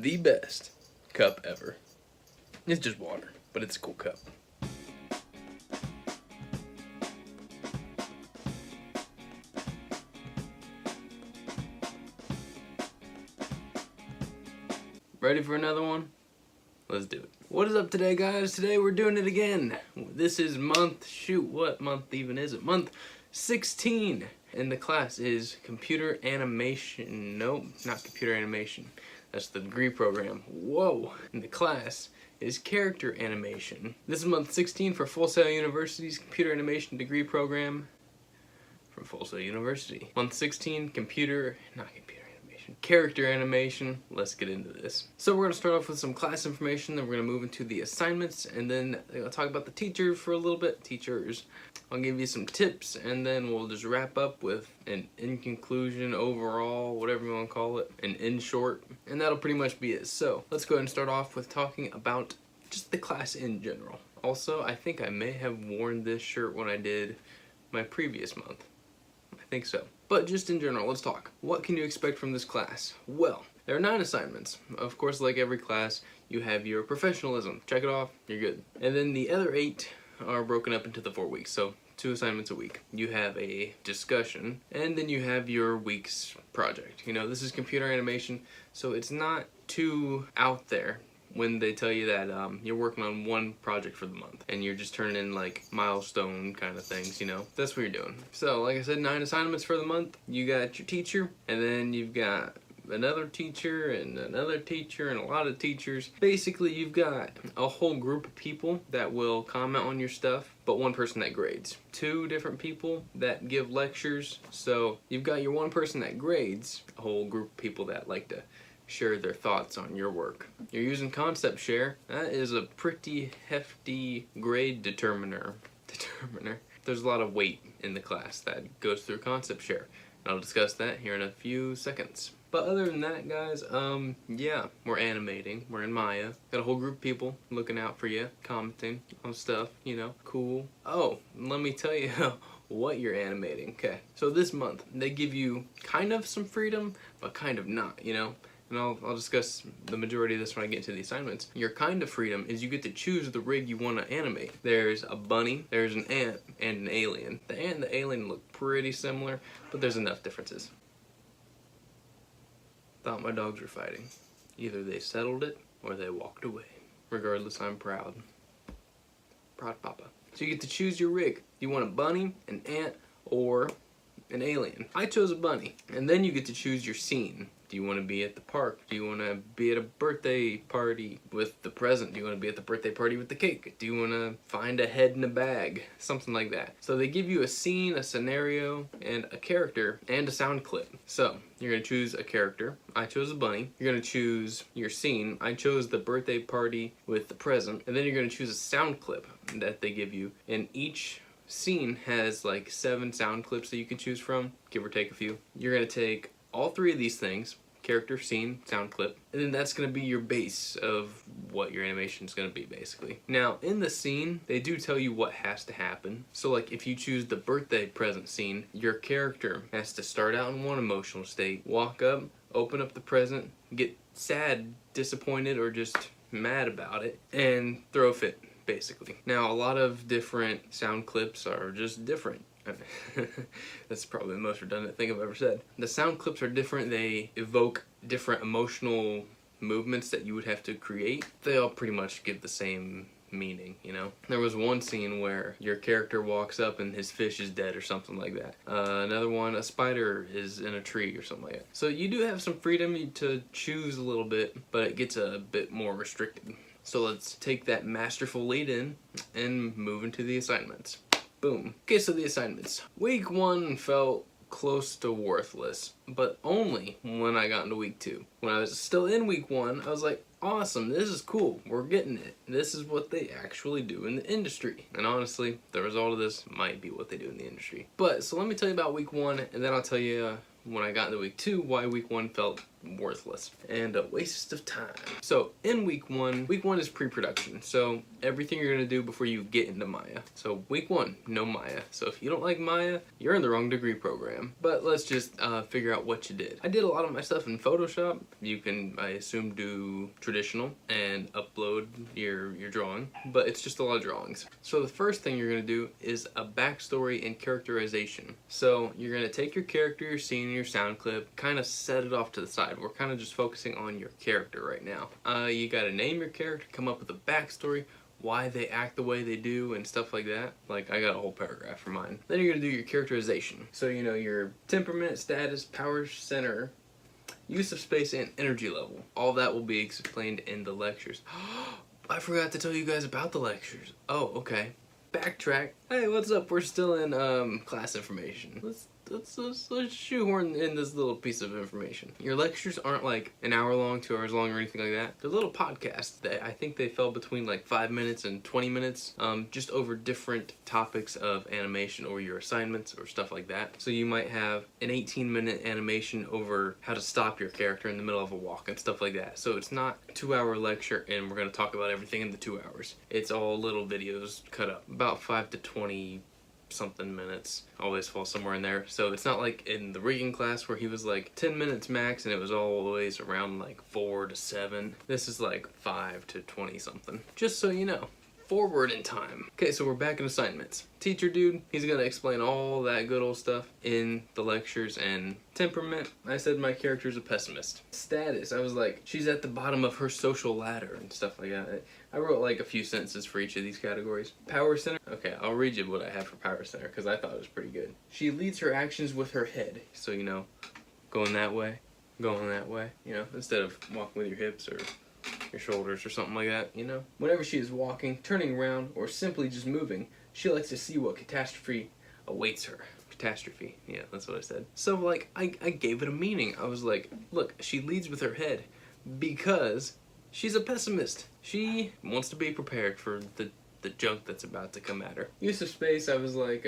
the best cup ever. It's just water, but it's a cool cup. Ready for another one? Let's do it. What is up today, guys? Today we're doing it again. This is what month even is it? Month 16. And the class is computer animation. Nope, not computer animation. That's the degree program. Whoa. And the class is character animation. This is month 16 for Feazel University's computer animation degree program from Feazel University. Month 16, character animation. Let's get into this. So we're going to start off with some class information, then we're going to move into the assignments, and then I'll talk about the teacher for a little bit. Teachers. I'll give you some tips, and then we'll just wrap up with an in conclusion, overall, whatever you want to call it, an in short, and that'll pretty much be it. So let's go ahead and start off with talking about just the class in general. Also, I think I may have worn this shirt when I did my previous month. I think so. But just in general, let's talk. What can you expect from this class? Well, there are 9 assignments. Of course, like every class, you have your professionalism. Check it off, you're good. And then the other 8 are broken up into the 4 weeks, so 2 assignments a week. You have a discussion, and then you have your week's project. You know, this is computer animation, so it's not too out there when they tell you that you're working on one project for the month and you're just turning in like milestone kind of things, you know. That's what you're doing. So like I said, 9 assignments for the month. You got your teacher, and then you've got another teacher and another teacher and a lot of teachers. Basically, you've got a whole group of people that will comment on your stuff, but one person that grades. 2 different people that give lectures. So you've got your one person that grades, a whole group of people that like to share their thoughts on your work. You're using concept share. That is a pretty hefty grade determiner. There's a lot of weight in the class that goes through concept share. And I'll discuss that here in a few seconds. But other than that, guys, yeah, we're animating. We're in Maya. Got a whole group of people looking out for you, commenting on stuff, you know, cool. Oh, let me tell you what you're animating. Okay, so this month, they give you kind of some freedom, but kind of not, you know? And I'll discuss the majority of this when I get into the assignments. Your kind of freedom is you get to choose the rig you want to animate. There's a bunny, there's an ant, and an alien. The ant and the alien look pretty similar, but there's enough differences. Thought my dogs were fighting. Either they settled it, or they walked away. Regardless, I'm proud. Proud papa. So you get to choose your rig. You want a bunny, an ant, or an alien. I chose a bunny. And then you get to choose your scene. Do you want to be at the park? Do you want to be at a birthday party with the present? Do you want to be at the birthday party with the cake? Do you want to find a head in a bag? Something like that. So they give you a scene, a scenario, and a character, and a sound clip. So you're going to choose a character. I chose a bunny. You're going to choose your scene. I chose the birthday party with the present. And then you're going to choose a sound clip that they give you. And each scene has like 7 sound clips that you can choose from, give or take a few. You're going to take all 3 of these things, character, scene, sound clip, and then that's going to be your base of what your animation is going to be, basically. Now, in the scene, they do tell you what has to happen. So like if you choose the birthday present scene, your character has to start out in one emotional state, walk up, open up the present, get sad, disappointed, or just mad about it, and throw a fit, basically. Now, a lot of different sound clips are just different. That's probably the most redundant thing I've ever said. The sound clips are different. They evoke different emotional movements that you would have to create. They all pretty much give the same meaning, you know? There was one scene where your character walks up and his fish is dead or something like that. Another one, a spider is in a tree or something like that. So you do have some freedom to choose a little bit, but it gets a bit more restricted. So let's take that masterful lead in and move into the assignments. Boom. Okay, so the assignments. Week 1 felt close to worthless, but only when I got into week 2. When I was still in week 1, I was like, awesome, this is cool, we're getting it. This is what they actually do in the industry. And honestly, the result of this might be what they do in the industry. But, so let me tell you about week 1, and then I'll tell you when I got into week 2 why week 1 felt worthless and a waste of time. So in week one is pre-production. So everything you're gonna do before you get into Maya. So week one, no Maya. So if you don't like Maya, you're in the wrong degree program. But let's just figure out what you did. I did a lot of my stuff in Photoshop. You can, I assume, do traditional and upload your drawing, but it's just a lot of drawings. So the first thing you're gonna do is a backstory and characterization. So you're gonna take your character, your scene, your sound clip, kind of set it off to the side. We're kind of just focusing on your character right now. You gotta name your character, come up with a backstory, why they act the way they do and stuff like that. Like, I got a whole paragraph for mine. Then you're gonna do your characterization. So you know your temperament, status, power center, use of space, and energy level. All that will be explained in the lectures. I forgot to tell you guys about the lectures. Oh, okay. Backtrack. Hey, what's up? We're still in class information. Let's shoehorn in this little piece of information. Your lectures aren't like an hour long, 2 hours long, or anything like that. They're little podcasts that I think they fell between like 5 minutes and 20 minutes, just over different topics of animation or your assignments or stuff like that. So you might have an 18-minute animation over how to stop your character in the middle of a walk and stuff like that. So it's not a 2-hour lecture and we're gonna talk about everything in the 2 hours. It's all little videos cut up, about 5 to 20 something minutes, always fall somewhere in there. So it's not like in the rigging class where he was like 10 minutes max and it was always around like 4 to 7. This is like 5 to 20 something, just so you know. Forward in time. Okay, so we're back in assignments. Teacher dude, he's gonna explain all that good old stuff in the lectures. And temperament, I said my character's a pessimist. Status, I was like, she's at the bottom of her social ladder and stuff like that. I wrote like a few sentences for each of these categories. Power center, okay, I'll read you what I have for power center because I thought it was pretty good. She leads her actions with her head. So, you know, going that way, you know, instead of walking with your hips or your shoulders or something like that, you know. Whenever she is walking, turning around, or simply just moving, she likes to see what catastrophe awaits her. Catastrophe, yeah, that's what I said. So like, I gave it a meaning. I was like, look, she leads with her head because she's a pessimist. She wants to be prepared for the junk that's about to come at her. Use of space, I was like,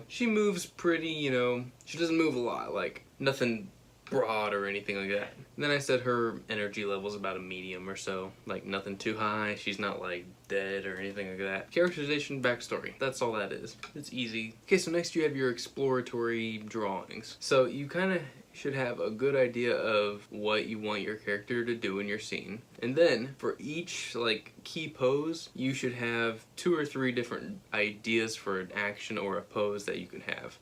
she moves pretty, you know, she doesn't move a lot, like nothing broad or anything like that. And then I said her energy level's about a medium or so, like nothing too high, she's not like dead or anything like that. Characterization, backstory, that's all that is. It's easy. Okay, so next you have your exploratory drawings. So you kind of should have a good idea of what you want your character to do in your scene. And then for each like key pose, you should have 2 or 3 different ideas for an action or a pose that you can have.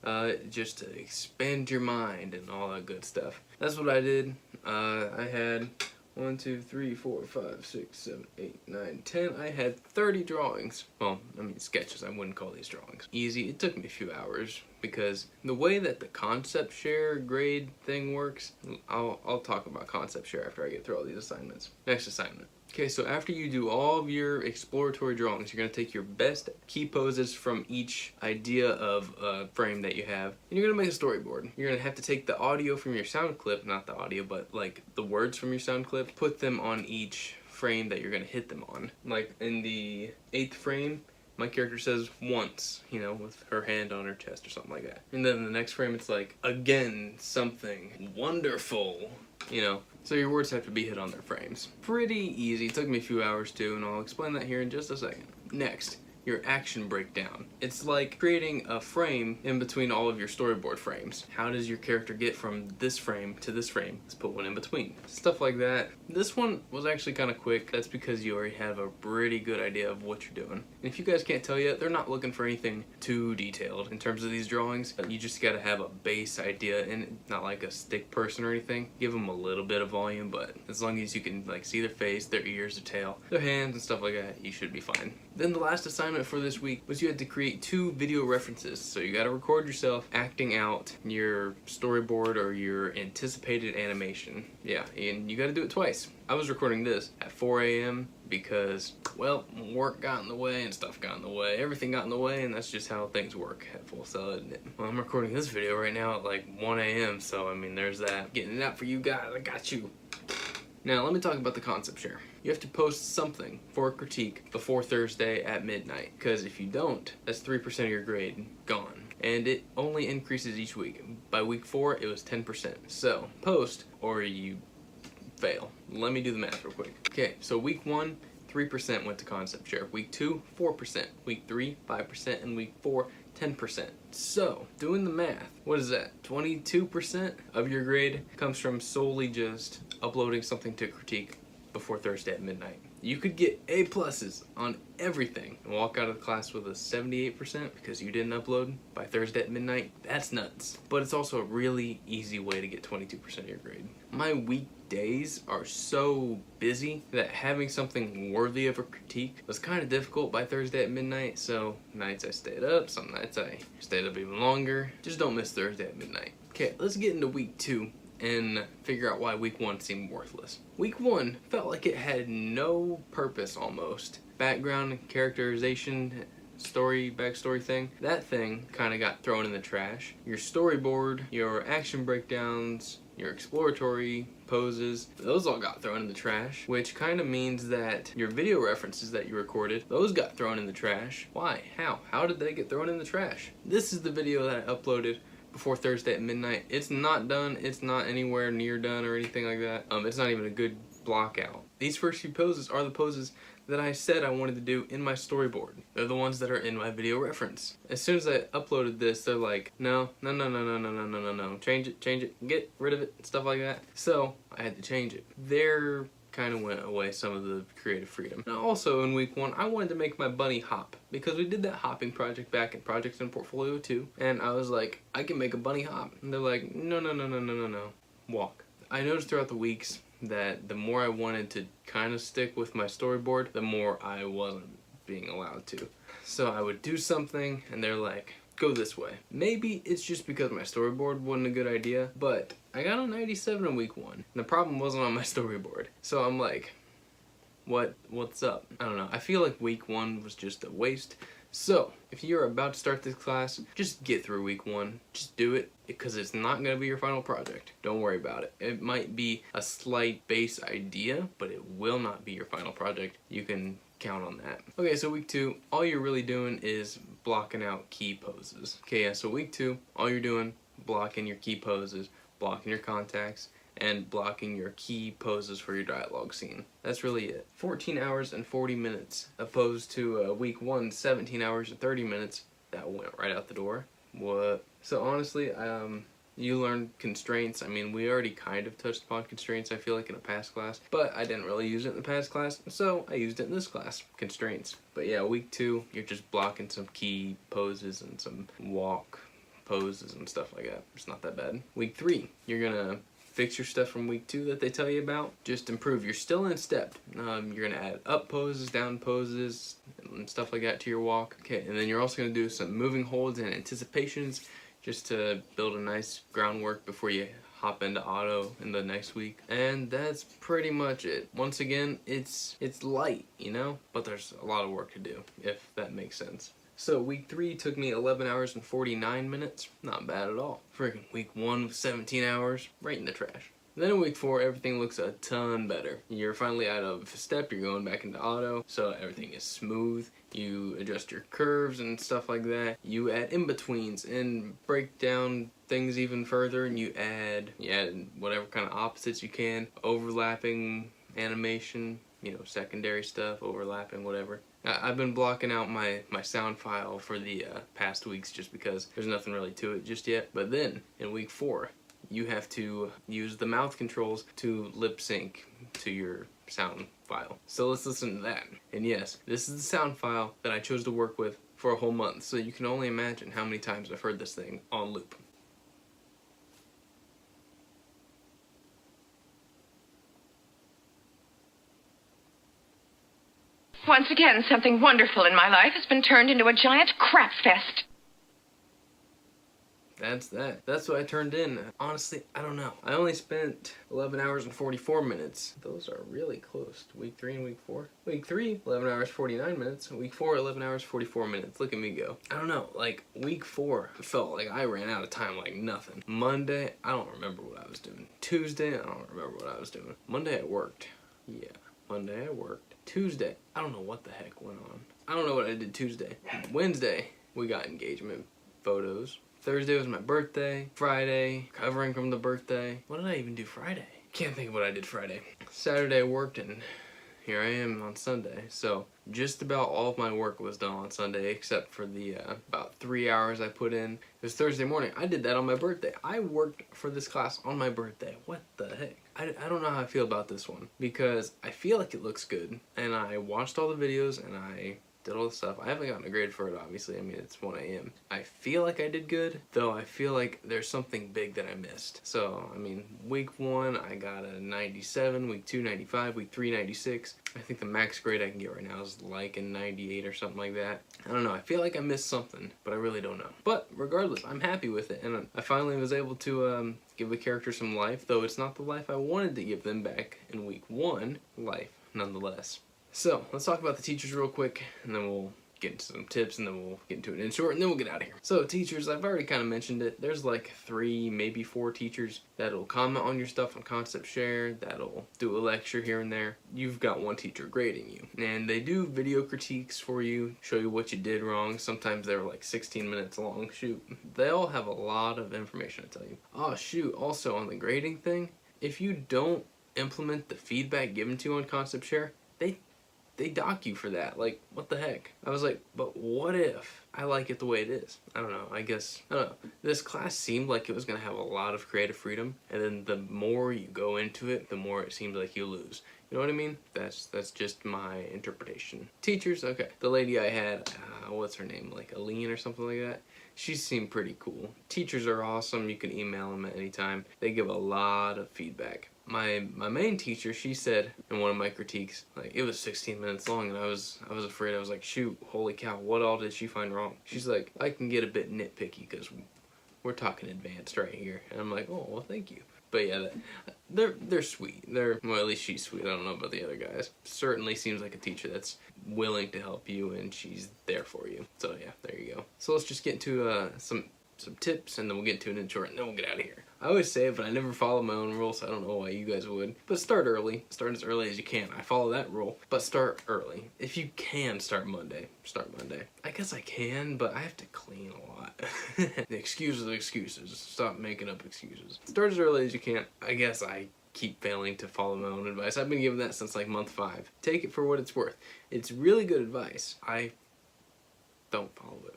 Just to expand your mind and all that good stuff. That's what I did. I had 1, 2, 3, 4, 5, 6, 7, 8, 9, 10. I had 30 drawings. Well, I mean sketches, I wouldn't call these drawings. Easy, it took me a few hours because the way that the concept share grade thing works, I'll talk about concept share after I get through all these assignments. Next assignment. Okay, so after you do all of your exploratory drawings, you're gonna take your best key poses from each idea of a frame that you have, and you're gonna make a storyboard. You're gonna have to take the audio from your sound clip, not the audio, but like the words from your sound clip, put them on each frame that you're gonna hit them on. Like in the 8th frame, my character says once, you know, with her hand on her chest or something like that. And then in the next frame, it's like, again, something wonderful, you know. So your words have to be hit on their frames. Pretty easy. It took me a few hours too, and I'll explain that here in just a second. Next, your action breakdown. It's like creating a frame in between all of your storyboard frames. How does your character get from this frame to this frame? Let's put one in between. Stuff like that. This one was actually kind of quick. That's because you already have a pretty good idea of what you're doing. And if you guys can't tell yet, they're not looking for anything too detailed in terms of these drawings. You just gotta have a base idea, and not like a stick person or anything. Give them a little bit of volume, but as long as you can like see their face, their ears, their tail, their hands and stuff like that, you should be fine. Then the last assignment for this week was you had to create 2 video references. So you gotta record yourself acting out your storyboard or your anticipated animation. Yeah, and you gotta do it twice. I was recording this at 4 a.m. because, well, work got in the way and stuff got in the way. Everything got in the way, and that's just how things work at Feazel, isn't it? Well, I'm recording this video right now at like 1 a.m. So, I mean, there's that. Getting it out for you guys, I got you. Now, let me talk about the concept share. You have to post something for a critique before Thursday at midnight, because if you don't, that's 3% of your grade gone. And it only increases each week. By week 4, it was 10%. So, post, or you fail. Let me do the math real quick. Okay, so week 1, 3% went to concept share. Week 2, 4%. Week 3, 5%. And week 4, 10%. So, doing the math, what is that? 22% of your grade comes from solely just uploading something to critique before Thursday at midnight. You could get A pluses on everything and walk out of the class with a 78% because you didn't upload by Thursday at midnight. That's nuts. But it's also a really easy way to get 22% of your grade. My weekdays are so busy that having something worthy of a critique was kind of difficult by Thursday at midnight. So nights I stayed up, some nights I stayed up even longer. Just don't miss Thursday at midnight. Okay, let's get into week 2 and figure out why week 1 seemed worthless. Week 1 felt like it had no purpose almost. Background, characterization, backstory thing, that thing kind of got thrown in the trash. Your storyboard, your action breakdowns, your exploratory poses, those all got thrown in the trash, which kind of means that your video references that you recorded, those got thrown in the trash. Why? How did they get thrown in the trash? This is the video that I uploaded before Thursday at midnight. It's not done, it's not anywhere near done or anything like that. It's not even a good block out. These first few poses are the poses that I said I wanted to do in my storyboard. They're the ones that are in my video reference. As soon as I uploaded this, they're like, no, change it, get rid of it, stuff like that. So I had to change it. There kind of went away some of the creative freedom. Now also in week 1, I wanted to make my bunny hop because we did that hopping project back in Projects in Portfolio 2, and I was like, I can make a bunny hop. And they're like, no, walk. I noticed throughout the weeks that the more I wanted to kind of stick with my storyboard, the more I wasn't being allowed to. So I would do something and they're like, go this way. Maybe it's just because my storyboard wasn't a good idea, but I got a 97 in week 1. And the problem wasn't on my storyboard. So I'm like, what's up? I don't know. I feel like week 1 was just a waste. So, if you're about to start this class, just get through week 1. Just do it, because it's not going to be your final project. Don't worry about it. It might be a slight base idea, but it will not be your final project. You can count on that. Okay, so week 2, all you're really doing is blocking out key poses. Okay, yeah, so week 2, all you're doing, blocking your key poses, blocking your contacts, and blocking your key poses for your dialogue scene. That's really it. 14 hours and 40 minutes, opposed to week 1, 17 hours and 30 minutes. That went right out the door. What? So honestly, you learn constraints. I mean, we already kind of touched upon constraints, I feel like, in a past class, but I didn't really use it in the past class, so I used it in this class, constraints. But yeah, week 2, you're just blocking some key poses and some walk poses and stuff like that. It's not that bad. Week 3, you're gonna fix your stuff from week 2 that they tell you about. Just improve. You're still in step. You're gonna add up poses, down poses, and stuff like that to your walk. Okay, and then you're also gonna do some moving holds and anticipations just to build a nice groundwork before you hop into auto in the next week. And that's pretty much it. Once again, it's light, you know, but there's a lot of work to do, if that makes sense. So week 3 took me 11 hours and 49 minutes. Not bad at all. Freaking week 1 was 17 hours, right in the trash. Then in week 4, everything looks a ton better. You're finally out of step, you're going back into auto, so everything is smooth. You adjust your curves and stuff like that. You add in-betweens and break down things even further, and you add whatever kind of opposites you can, overlapping animation, you know, secondary stuff, overlapping, whatever. I've been blocking out my sound file for the past weeks just because there's nothing really to it just yet. But then, in week 4, you have to use the mouth controls to lip sync to your sound file. So let's listen to that. And yes, this is the sound file that I chose to work with for a whole month, so you can only imagine how many times I've heard this thing on loop. Once again, something wonderful in my life has been turned into a giant crap fest. That's that. That's what I turned in. Honestly, I don't know. I only spent 11 hours and 44 minutes. Those are really close. Week 3 and week 4. Week 3, 11 hours 49 minutes. Week 4, 11 hours 44 minutes. Look at me go. I don't know. Like, week 4 felt like I ran out of time like nothing. Monday, I don't remember what I was doing. Tuesday, I don't remember what I was doing. Monday I worked. Yeah, Monday I worked. Tuesday, I don't know what the heck went on. I don't know what I did Tuesday. Wednesday, we got engagement photos. Thursday was my birthday. Friday, recovering from the birthday. What did I even do Friday? Can't think of what I did Friday. Saturday I worked, and here I am on Sunday. So just about all of my work was done on Sunday except for the about 3 hours I put in. It was Thursday morning. I did that on my birthday. I worked for this class on my birthday. What the heck? I don't know how I feel about this one because I feel like it looks good, and I watched all the videos and I did all the stuff. I haven't gotten a grade for it, obviously. I mean, it's 1 a.m. I feel like I did good, though I feel like there's something big that I missed. So, I mean, week 1, I got a 97, week 2, 95, week 3, 96. I think the max grade I can get right now is like a 98 or something like that. I don't know, I feel like I missed something, but I really don't know. But regardless, I'm happy with it, and I finally was able to give the character some life, though it's not the life I wanted to give them back in week 1, life nonetheless. So, let's talk about the teachers real quick, and then we'll get into some tips, and then we'll get into it in short, and then we'll get out of here. So, teachers, I've already kind of mentioned it. There's like 3, maybe 4 teachers that'll comment on your stuff on Concept Share, that'll do a lecture here and there. You've got 1 teacher grading you, and they do video critiques for you, show you what you did wrong. Sometimes they're like 16 minutes long. Shoot, they all have a lot of information to tell you. Oh, shoot, also on the grading thing, if you don't implement the feedback given to you on Concept Share, they dock you for that. Like, what the heck? I was like, but what if I like it the way it is? I don't know. I don't know. This class seemed like it was going to have a lot of creative freedom, and then the more you go into it, the more it seems like you lose. You know what I mean? That's just my interpretation. Teachers, okay. The lady I had, what's her name? Like Aline or something like that? She seemed pretty cool. Teachers are awesome. You can email them at any time. They give a lot of feedback. My main teacher, she said in one of my critiques, like, it was 16 minutes long, and I was afraid. I was like, shoot, holy cow, what all did she find wrong? She's like, I can get a bit nitpicky because we're talking advanced right here. And I'm like, oh, well, thank you. But yeah, they're sweet. Well, at least she's sweet. I don't know about the other guys. Certainly seems like a teacher that's willing to help you, and she's there for you. So yeah, there you go. So let's just get into some tips, and then we'll get into it in short, and then we'll get out of here. I always say it, but I never follow my own rules, so I don't know why you guys would. But start early. Start as early as you can. I follow that rule. But start early. If you can start Monday, start Monday. I guess I can, but I have to clean a lot. The excuses are excuses. Stop making up excuses. Start as early as you can. I guess I keep failing to follow my own advice. I've been giving that since like month 5. Take it for what it's worth. It's really good advice. I don't follow it.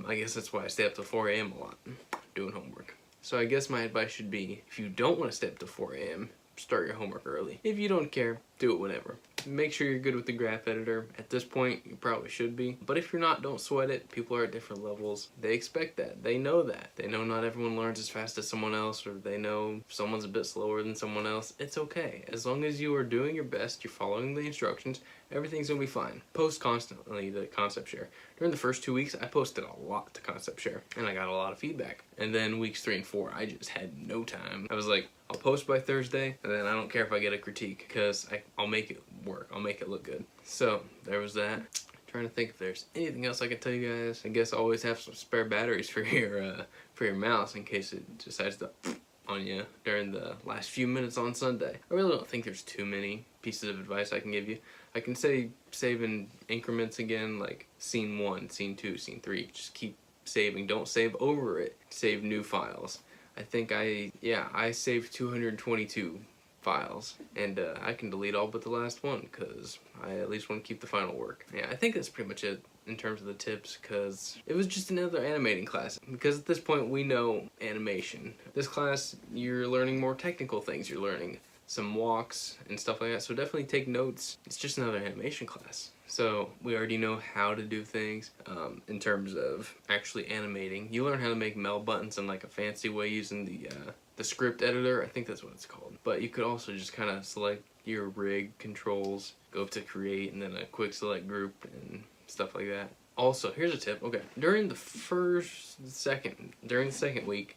I guess that's why I stay up till 4 a.m. a lot, doing homework. So I guess my advice should be, if you don't want to stay up till 4 a.m., start your homework early. If you don't care, do it whenever. Make sure you're good with the graph editor. At this point, you probably should be. But if you're not, don't sweat it. People are at different levels. They expect that. They know that. They know not everyone learns as fast as someone else, or they know someone's a bit slower than someone else. It's okay. As long as you are doing your best, you're following the instructions, everything's gonna be fine. Post constantly to Concept Share. During the first 2 weeks, I posted a lot to Concept Share, and I got a lot of feedback. And then weeks 3 and 4, I just had no time. I was like, I'll post by Thursday, and then I don't care if I get a critique, because I'll make it work. I'll make it look good. So, there was that. I'm trying to think if there's anything else I can tell you guys. I guess always have some spare batteries for your mouse in case it decides to on you during the last few minutes on Sunday. I really don't think there's too many pieces of advice I can give you. I can say save in increments again, like scene 1, scene 2, scene 3. Just keep saving. Don't save over it. Save new files. I think I saved 222 files, and I can delete all but the last one because I at least want to keep the final work. Yeah, I think that's pretty much it in terms of the tips, because it was just another animating class. Because at this point we know animation. This class, you're learning more technical things. You're learning some walks and stuff like that, so definitely take notes. It's just another animation class. So we already know how to do things in terms of actually animating. You learn how to make mel buttons in like a fancy way using the script editor. I think that's what it's called. But you could also just kind of select your rig controls, go to create, and then a quick select group and stuff like that. Also, here's a tip. Okay, during the second week,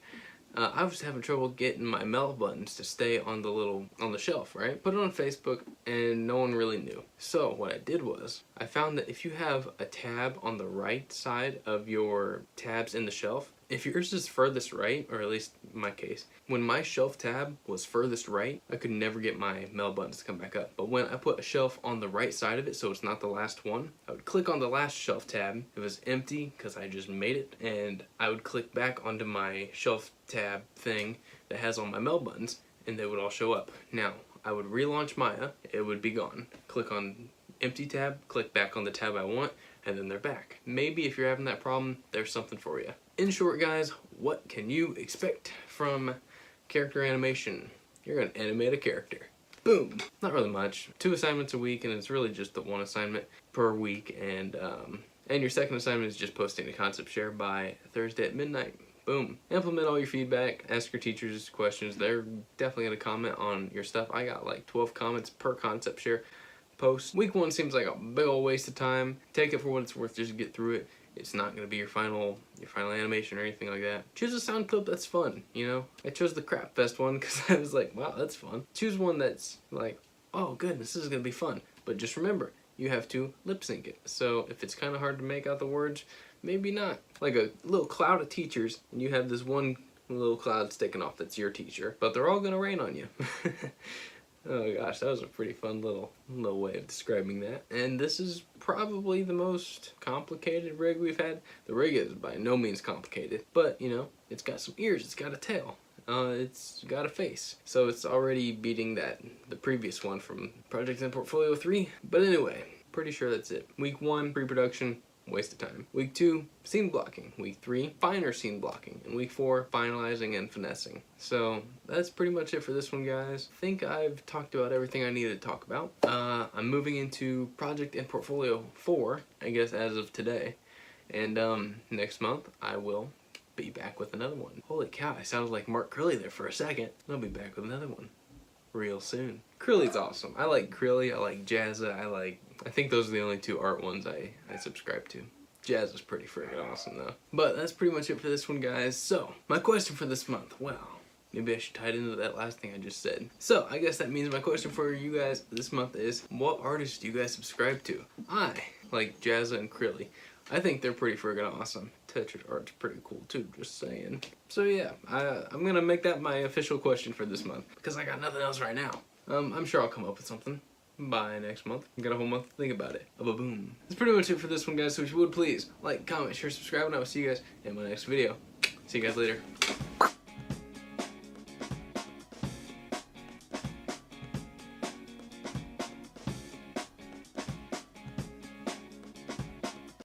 I was having trouble getting my mel buttons to stay on the shelf, right? Put it on Facebook, and no one really knew. So what I did was, I found that if you have a tab on the right side of your tabs in the shelf, if yours is furthest right, or at least in my case, when my shelf tab was furthest right, I could never get my mel buttons to come back up. But when I put a shelf on the right side of it, so it's not the last one, I would click on the last shelf tab. It was empty because I just made it, and I would click back onto my shelf tab thing that has all my mel buttons, and they would all show up. Now, I would relaunch Maya, it would be gone. Click on empty tab, click back on the tab I want, and then they're back. Maybe if you're having that problem, there's something for you. In short, guys, what can you expect from character animation? You're gonna animate a character. Boom! Not really much. 2 assignments a week, and it's really just the 1 assignment per week, and your second assignment is just posting a concept share by Thursday at midnight. Boom. Implement all your feedback, ask your teachers questions. They're definitely gonna comment on your stuff. I got like 12 comments per concept share post. Week 1 seems like a big old waste of time. Take it for what it's worth, just get through it. It's not gonna be your final animation or anything like that. Choose a sound clip that's fun, you know? I chose the Crap Fest one because I was like, wow, that's fun. Choose one that's like, oh goodness, this is gonna be fun. But just remember, you have to lip sync it. So if it's kind of hard to make out the words, maybe not. Like a little cloud of teachers, and you have this one little cloud sticking off that's your teacher, but they're all gonna rain on you. Oh gosh, that was a pretty fun little way of describing that. And this is probably the most complicated rig we've had. The rig is by no means complicated, but you know, it's got some ears, it's got a tail, it's got a face. So it's already beating the previous one from Project and Portfolio 3. But anyway, pretty sure that's it. Week 1, pre-production, waste of time. Week 2, scene blocking. Week 3, finer scene blocking. And week 4, finalizing and finessing. So that's pretty much it for this one, guys. I think I've talked about everything I needed to talk about. I'm moving into Project and Portfolio 4, I guess as of today. And next month I will be back with another one. Holy cow, I sounded like Mark Crilly there for a second. I'll be back with another one real soon. Crilly's awesome. I like Crilly, I like Jazza, I think those are the only 2 art ones I subscribe to. Jazz is pretty friggin' awesome though. But that's pretty much it for this one, guys. So, my question for this month, well, maybe I should tie it into that last thing I just said. So, I guess that means my question for you guys this month is, what artists do you guys subscribe to? I like Jazza and Crilly. I think they're pretty friggin' awesome. Tetrad art's pretty cool too, just saying. So yeah, I'm gonna make that my official question for this month, because I got nothing else right now. I'm sure I'll come up with something by next month. I've got a whole month to think about it. Ba-boom. That's pretty much it for this one, guys, so if you would please like, comment, share, subscribe, and I will see you guys in my next video. See you guys later.